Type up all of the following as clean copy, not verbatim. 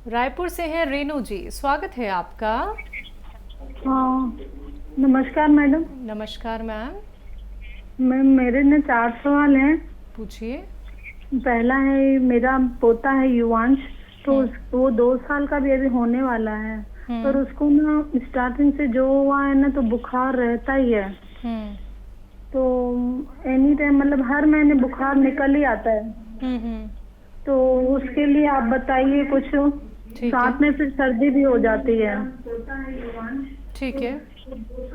रायपुर से हैं रेनू जी, स्वागत है आपका। हाँ, नमस्कार मैडम। नमस्कार मैम, मैम मेरे ना 4 सवाल हैं। पूछिए। पहला है, मेरा पोता है युवांश, तो हम्म वो 2 साल का भी अभी होने वाला है। पर हम्म उसको ना स्टार्टिंग से जो हुआ है ना, तो बुखार रहता ही है। हम्म तो एनी टाइम मतलब हर महीने बुखार निकल ही आता है। हम्म। तो उसके लिए आप बताइए कुछ। ठीक है, साथ में फिर सर्दी भी हो जाती है। ठीक है।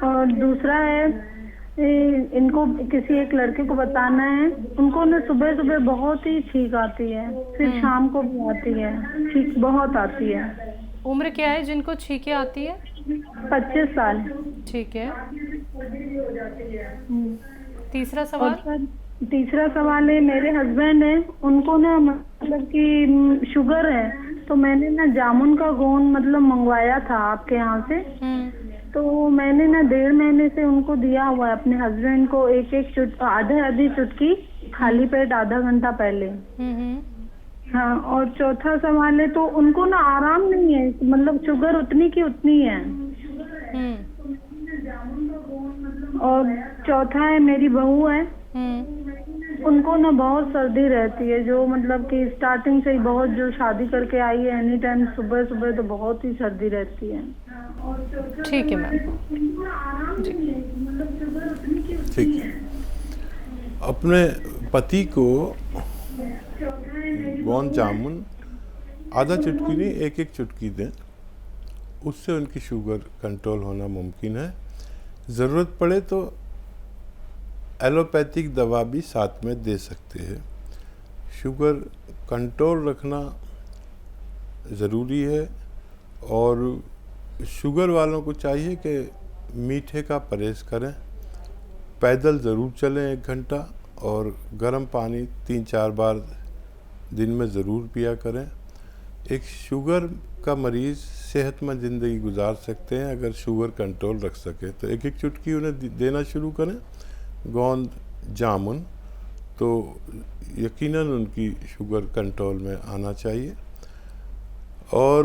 और दूसरा है, इनको किसी एक लड़के को बताना है। उनको ना सुबह सुबह बहुत ही छींक आती है, फिर हम्म। शाम को भी आती है। छींक बहुत आती है। उम्र क्या है जिनको छींकें आती है? 25 साल। ठीक है। हम्म। तीसरा और सवाल। सर, तीसरा सवाल है, मेरे हस्बैंड है, उनको ना मतलब कि शुगर है। तो मैंने ना जामुन का गोंद मतलब मंगवाया था आपके यहाँ से। हम्म तो मैंने ना 1.5 महीने से उनको दिया हुआ है, अपने हस्बैंड को एक एक आधी चुटकी हम्म खाली पेट आधा घंटा पहले। हम्म हाँ, और चौथा सवाल है, तो उनको ना आराम नहीं है, मतलब शुगर उतनी की उतनी है। हम्म और चौथा है, मेरी बहू है, हम्म उनको ना बहुत सर्दी रहती है, जो मतलब कि स्टार्टिंग से ही बहुत, जो शादी करके आई है एनी टाइम सुबह सुबह तो बहुत ही सर्दी रहती है। और चौथा ठीक है सवाल मैम है, उनको ना आराम जी। नहीं है, मतलब शुगर उतनी की ठीक उतनी है। है। अपने पति को चौथा है, मेरी गोंद बहू है, जामुन आधा चुटकी नहीं, उनको एक एक चुटकी दें। उससे उनकी शुगर कंट्रोल होना मुमकिन है। ज़रूरत पड़े तो एलोपैथिक दवा भी साथ में दे सकते हैं। शुगर कंट्रोल रखना ज़रूरी है। और शुगर वालों को चाहिए कि मीठे का परहेज़ करें, पैदल ज़रूर चलें 1 घंटा, और गर्म पानी 3-4 बार दिन में ज़रूर पिया करें। एक शुगर का मरीज़ सेहतमंद ज़िंदगी गुजार सकते हैं अगर शुगर कंट्रोल रख सके। तो एक एक चुटकी उन्हें देना शुरू करें, गोंद जामुन, तो यकीनन उनकी शुगर कंट्रोल में आना चाहिए। और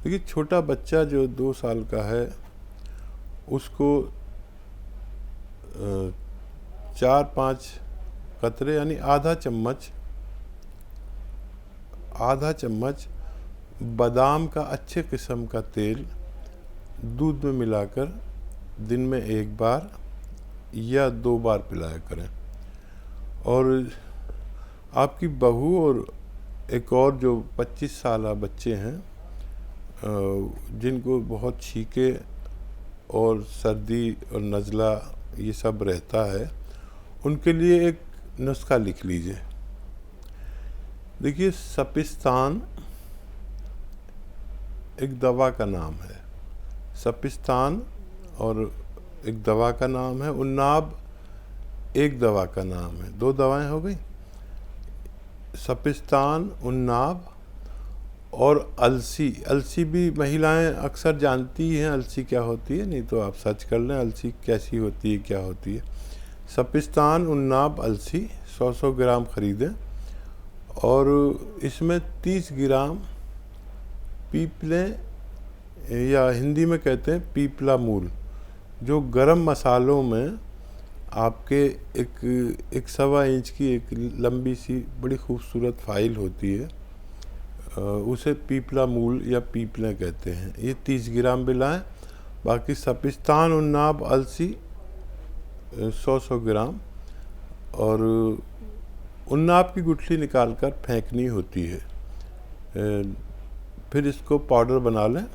देखिए, छोटा बच्चा जो 2 साल का है, उसको 4-5 कतरे यानी आधा चम्मच बादाम का अच्छे किस्म का तेल दूध में मिलाकर दिन में 1 बार या 2 बार पिलाया करें। और आपकी बहू और एक और जो 25 साल बच्चे हैं, जिनको बहुत छींके और सर्दी और नज़ला ये सब रहता है, उनके लिए एक नुस्खा लिख लीजिए। देखिए, सपिस्तान एक दवा का नाम है। सपिस्तान और एक दवा का नाम है। उन्नाब एक दवा का नाम है। 2 दवाएं हो गई, सपिस्तान, उन्नाब और अलसी। अलसी भी महिलाएं अक्सर जानती हैं अलसी क्या होती है, नहीं तो आप सर्च कर लें अलसी कैसी होती है, क्या होती है। सपिस्तान, उन्नाब, अलसी 100 ग्राम ख़रीदें, और इसमें 30 ग्राम पीपलें, या हिंदी में कहते हैं पीपला मूल, जो गरम मसालों में आपके एक 1.25 इंच की एक लंबी सी बड़ी खूबसूरत फाइल होती है, उसे पीपला मूल या पीपलें कहते हैं। ये 30 ग्राम मिलाएं। बाकी सपिस्तान, उन्नाब, अलसी 100 ग्राम, और उन्नाब की गुठली निकालकर फेंकनी होती है। फिर इसको पाउडर बना लें।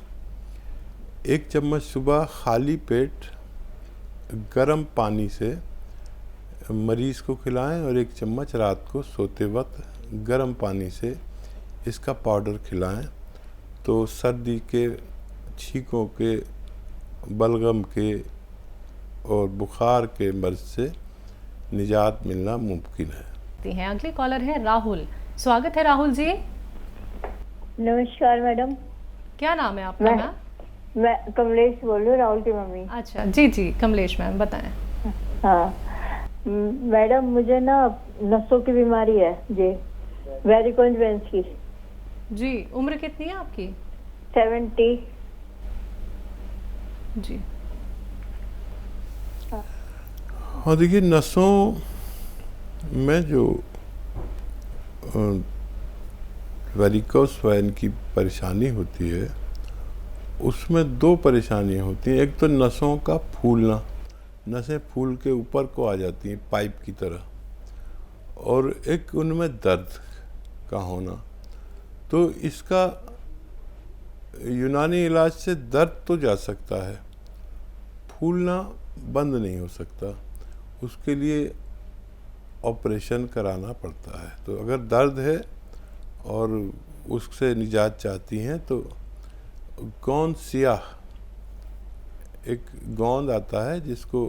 1 चम्मच सुबह खाली पेट गर्म पानी से मरीज़ को खिलाएं, और 1 चम्मच रात को सोते वक्त गर्म पानी से इसका पाउडर खिलाएं। तो सर्दी के, छींकों के, बलगम के और बुखार के मर्ज से निजात मिलना मुमकिन है। अगले कॉलर है राहुल, स्वागत है राहुल जी। नमस्कार मैडम। क्या नाम है आपका मैम? मैं कमलेश बोल रही हूँ, राहुल की मम्मी। अच्छा जी जी, कमलेश मैम बताएं। हाँ मैडम, मुझे ना नसों की बीमारी है जी, वेरिकोज वेन्स की। जी, उम्र कितनी है आपकी? 70। जी। हाँ देखिए, नसों में जो वेरिकोस वेन की परेशानी होती है, उसमें दो परेशानियाँ होती हैं। एक तो नसों का फूलना, नसें फूल के ऊपर को आ जाती हैं पाइप की तरह, और एक उनमें दर्द का होना। तो इसका यूनानी इलाज से दर्द तो जा सकता है, फूलना बंद नहीं हो सकता। उसके लिए ऑपरेशन कराना पड़ता है। तो अगर दर्द है और उससे निजात चाहती हैं तो गोंद स्याह, एक गोंद आता है जिसको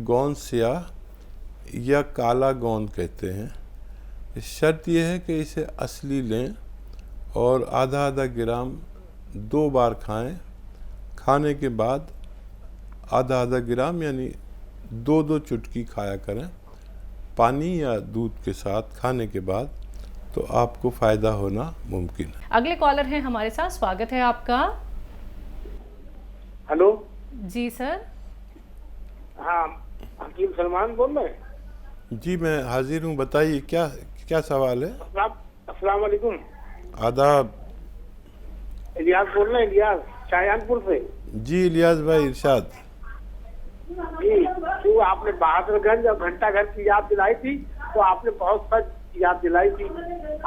गोंद स्याह या काला गोंद कहते हैं। शर्त यह है कि इसे असली लें और आधा आधा ग्राम 2 बार खाएं। खाने के बाद आधा आधा ग्राम यानी 2-2 चुटकी खाया करें पानी या दूध के साथ खाने के बाद, तो आपको फ़ायदा होना मुमकिन है। अगले कॉलर हैं हमारे साथ, स्वागत है आपका। हेलो। जी सर। हाँ, हकीम सलमान बोल रहे हैं? जी मैं हाजिर हूँ, बताइए क्या क्या सवाल है। अस्सलाम वालेकुम। आदाब। इलियास बोल रहे हैं, इलियास शाहजहानपुर से। जी इलियास भाई, इरशाद। जी, तो आपने बहादुरगंज और घंटा घर की याद दिलाई थी, तो आपने बहुत सच याद दिलाई थी।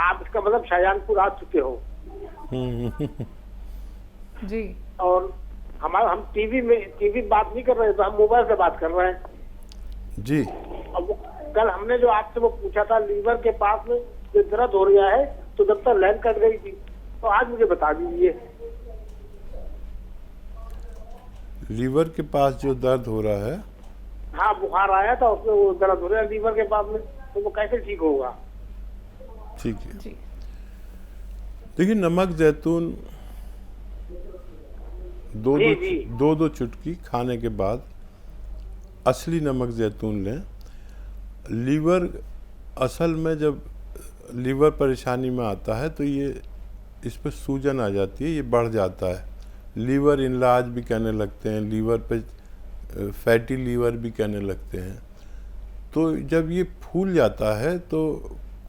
आप इसका मतलब शाहजहानपुर आ चुके हो। जी। और हम टीवी बात नहीं कर रहे, तो हम मोबाइल से बात कर रहे हैं। जी। अब वो कल हमने जो आपसे वो पूछा था, लीवर के पास में जो दर्द हो रहा है, तो जब तक लाइन कट गई थी, तो आज मुझे बता दीजिए। लीवर के पास जो दर्द हो रहा है, हाँ, बुखार आया था, उसमें वो दर्द हो रहा है लीवर के पास में, तो वो कैसे ठीक होगा? ठीक है। जी। देखिए, नमक जैतून दो दो चुटकी खाने के बाद असली नमक जैतून लें। लीवर असल में जब लीवर परेशानी में आता है तो ये इस पर सूजन आ जाती है, ये बढ़ जाता है। लीवर इनलाज भी कहने लगते हैं, लीवर पे फैटी लीवर भी कहने लगते हैं। तो जब ये फूल जाता है तो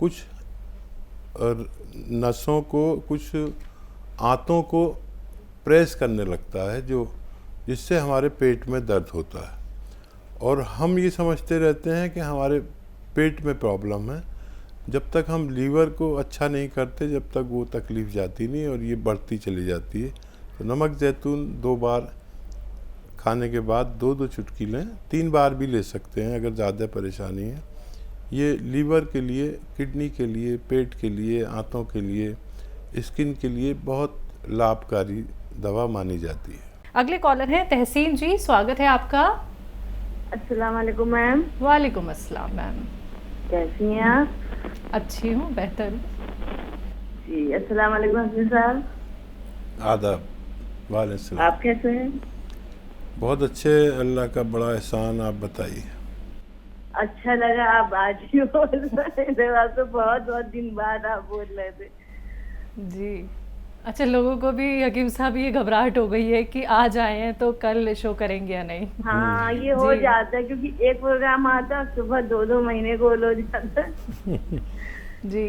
कुछ नसों को, कुछ आंतों को प्रेस करने लगता है, जो जिससे हमारे पेट में दर्द होता है। और हम ये समझते रहते हैं कि हमारे पेट में प्रॉब्लम है। जब तक हम लीवर को अच्छा नहीं करते, जब तक वो तकलीफ़ जाती नहीं और ये बढ़ती चली जाती है। तो नमक जैतून 2 बार खाने के बाद 2-2 चुटकी लें, 3 बार भी ले सकते हैं अगर ज़्यादा परेशानी है। ये लीवर के लिए, किडनी के लिए, पेट के लिए, आंतों के लिए, स्किन के लिए बहुत लाभकारी दवा मानी जाती है। अगले कॉलर हैं तहसीन जी, स्वागत है आपका। अस्सलाम वालेकुम मैम। वालेकुम अस्सलाम मैम। कैसी हैं आप? अच्छी हूँ, बेहतर हूँ। जी, अस्सलाम वालेकुम हकीम साहब। आदाब। वालेकुम सलाम। आप कैसे हैं? बहुत अच्छे, अल्लाह का बड़ा एहसान। आप बताइए। अच्छा लगा आप आज ही बोल रहे थे, तो बहुत बहुत दिन बाद आप बोल रहे थे। जी। अच्छा, लोगों को भी हकीम साहब ये घबराहट हो गई है कि आज आए हैं तो कल शो करेंगे या नहीं। हाँ, ये हो जी। जाता है क्योंकि एक प्रोग्राम आता सुबह 2-2 महीने को हो जाता है। जी।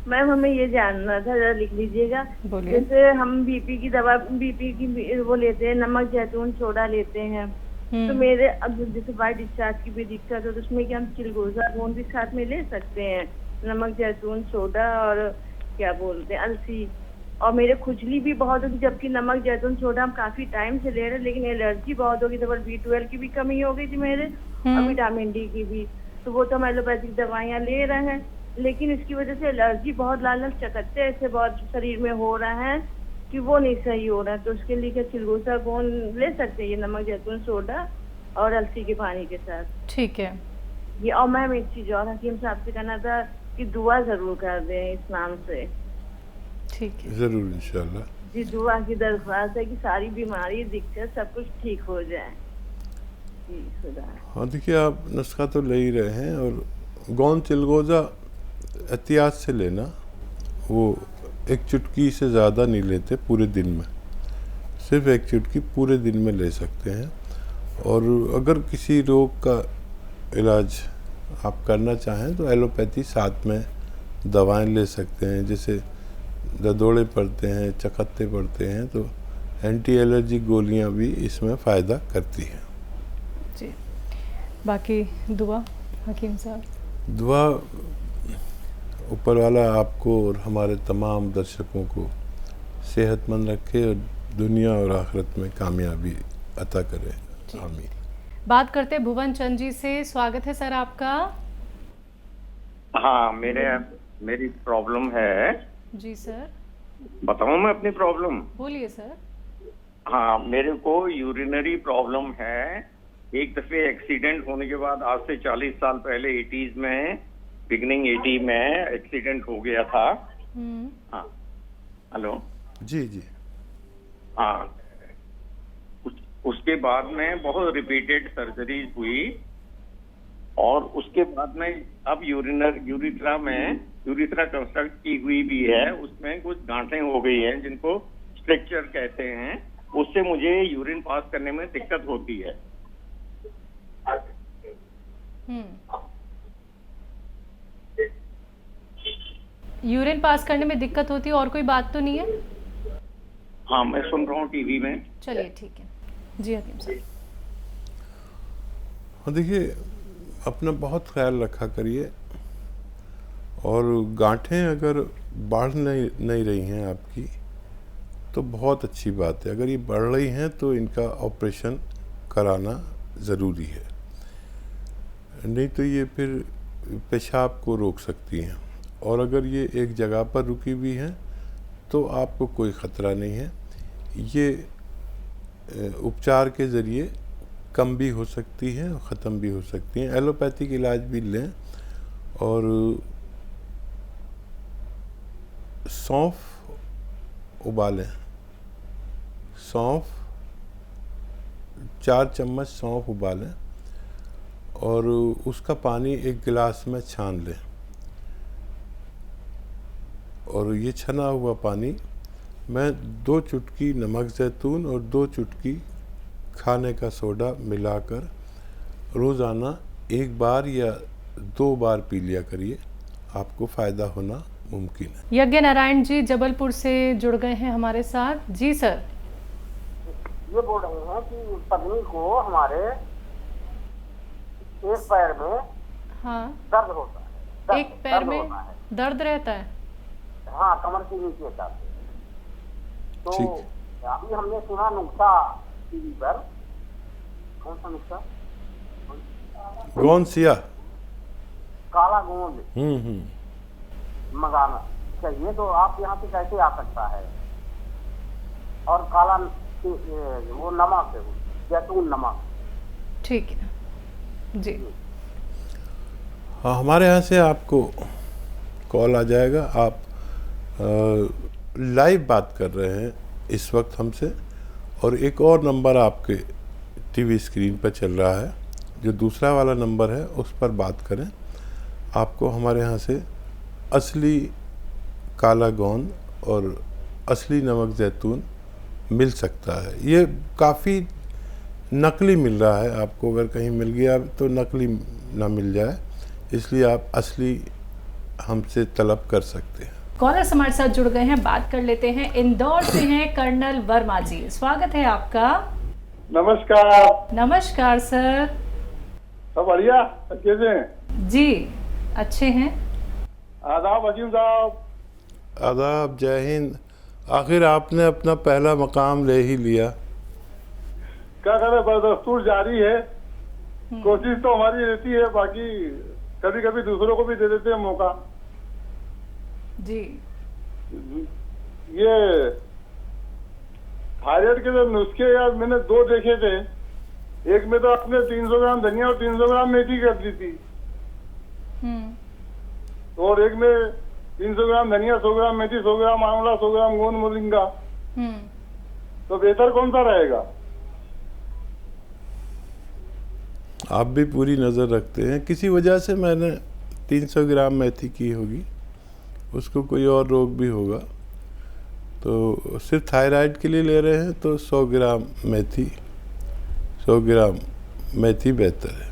मैम हमें ये जानना था, जरा लिख लीजिएगा। बोलिए। जैसे हम बीपी की दवा, बीपी की वो लेते हैं, नमक जैतून सोडा लेते हैं, तो मेरे अब जैसे वाइट डिस्चार्ज की भी दिक्कत हो, तो उसमें क्या हम चिलगोजा गोंद भी साथ में ले सकते हैं? नमक जैतून सोडा और क्या बोलते हैं अलसी। और मेरे खुजली भी बहुत होगी, जबकि नमक जैतून सोडा हम काफी टाइम से ले रहे हैं, लेकिन एलर्जी बहुत होगी। तो B12 की भी कमी हो गई थी मेरे, और विटामिन डी की भी। तो वो तो हम एलोपैथिक दवाइयाँ ले रहे हैं, लेकिन इसकी वजह से एलर्जी बहुत लाल लाल चकत्ते ऐसे बहुत शरीर में हो रहा है कि वो नहीं सही हो रहा है। तो उसके लिए क्या चिलगोजा गोंद ले सकते हैं, ये नमक जैतून सोडा और अलसी के पानी के साथ? ठीक है। ये, और मैम एक चीज और हकीम साहब से कहना था कि दुआ जरूर कर दें इस नाम से। ठीक है। ज़रूर इंशाल्लाह। जी, दुआ की दरख्वास्त है कि सारी बीमारी, दिक्कत सब कुछ ठीक हो जाए। जी खुदा। हाँ देखिए, आप नुस्खा तो ले ही रहे हैं, और गोंद चिलगोज़ा एहतियात से लेना, वो एक चुटकी से ज़्यादा नहीं लेते पूरे दिन में, सिर्फ एक चुटकी पूरे दिन में ले सकते हैं। और अगर किसी रोग का इलाज आप करना चाहें तो एलोपैथी साथ में दवाएं ले सकते हैं। जैसे ददोड़े पड़ते हैं, चकत्ते पड़ते हैं, तो एंटी एलर्जी गोलियां भी इसमें फ़ायदा करती हैं। जी, बाकी दुआ हकीम साहब? दुआ ऊपर वाला आपको और हमारे तमाम दर्शकों को सेहतमंद रखे और दुनिया और आखिरत में कामयाबी अता करे। आमीन। बात करते हैं भुवन चंद जी से। स्वागत है सर आपका। हाँ, मेरी प्रॉब्लम है। जी सर। बताऊं मैं अपनी प्रॉब्लम? बोलिए सर। हाँ, मेरे को यूरिनरी प्रॉब्लम है। एक दफे एक्सीडेंट होने के बाद आज से 40 साल पहले 80s में, बिगनिंग 80 में एक्सीडेंट हो गया था। हाँ, हेलो जी जी। हाँ, उसके बाद में बहुत रिपीटेड सर्जरीज हुई और उसके बाद में अब यूरिथ्रा कंस्ट्रक्ट की हुई भी है। उसमें कुछ गांठें हो गई हैं जिनको स्ट्रक्चर कहते हैं। उससे मुझे यूरिन पास करने में दिक्कत होती है। यूरिन पास करने में दिक्कत होती है, और कोई बात तो नहीं है? हाँ, मैं सुन रहा हूँ टीवी में। चलिए ठीक है। जी हकीम साहब। देखिए, अपना बहुत ख्याल रखा करिए, और गांठें अगर बढ़ नहीं रही हैं आपकी तो बहुत अच्छी बात है। अगर ये बढ़ रही हैं तो इनका ऑपरेशन कराना ज़रूरी है, नहीं तो ये फिर पेशाब को रोक सकती हैं। और अगर ये एक जगह पर रुकी हुई हैं तो आपको कोई ख़तरा नहीं है। ये उपचार के ज़रिए कम भी हो सकती हैं और ख़त्म भी हो सकती हैं। एलोपैथिक इलाज भी लें, और सौंफ उबालें। सौंफ 4 चम्मच सौंफ उबालें और उसका पानी एक गिलास में छान लें, और ये छना हुआ पानी में 2 चुटकी नमक ज़ैतून और 2 चुटकी खाने का सोडा मिलाकर रोज़ाना 1 बार या 2 बार पी लिया करिए, आपको फ़ायदा होना मुमकिन है। यज्ञ नारायण जी जबलपुर से जुड़ गए हैं हमारे साथ। जी सर। ये बोल रहे हैं कि पत्नी को हमारे एक पैर में हाँ, दर्द होता है। एक पैर में दर्द रहता है? हाँ, कमर के नीचे का। तो अभी हमने सुना नुक्सा टीवी पर। कौन सा नुक्सा? गोंसिया, काला गोंद मंगाना चाहिए। तो आप यहाँ पे कैसे आ सकता है? और काला वो नमक है, जैतून नमक। ठीक है जी। हाँ, हमारे यहाँ से आपको कॉल आ जाएगा। आप लाइव बात कर रहे हैं इस वक्त हमसे, और एक और नंबर आपके टीवी स्क्रीन पर चल रहा है, जो दूसरा वाला नंबर है उस पर बात करें। आपको हमारे यहाँ से असली काला गोंद और असली नमक ज़ैतून मिल सकता है। ये काफ़ी नकली मिल रहा है आपको, अगर कहीं मिल गया तो नकली ना मिल जाए, इसलिए आप असली हमसे तलब कर सकते हैं। कॉलर्स हमारे साथ जुड़ गए हैं, बात कर लेते हैं। इंदौर से हैं कर्नल वर्मा जी, स्वागत है आपका। नमस्कार। नमस्कार सर। सब बढ़िया? कैसे हैं? जी अच्छे हैं। आदाब हकीम साहब। आदाब, जय हिंद। आखिर आपने अपना पहला मकाम ले ही लिया। क्या करें, बदस्तूर जारी है। कोशिश तो हमारी रहती है, बाकी कभी कभी दूसरों को भी दे देते हैं मौका। जी। ये थायराइड के जो नुस्खे यार मैंने 2 देखे थे। एक में तो आपने 300 ग्राम धनिया और 300 ग्राम मेथी कर दी थी, और एक में 300 ग्राम धनिया, 100 ग्राम मेथी, 100 ग्राम आंवला, 100 ग्राम गोंद मोरिंगा। तो बेहतर कौन सा रहेगा? आप भी पूरी नज़र रखते हैं। किसी वजह से मैंने 300 ग्राम मेथी की होगी, उसको कोई और रोग भी होगा, तो सिर्फ थायराइड के लिए ले रहे हैं तो 100 ग्राम मेथी, 100 ग्राम मेथी बेहतर है।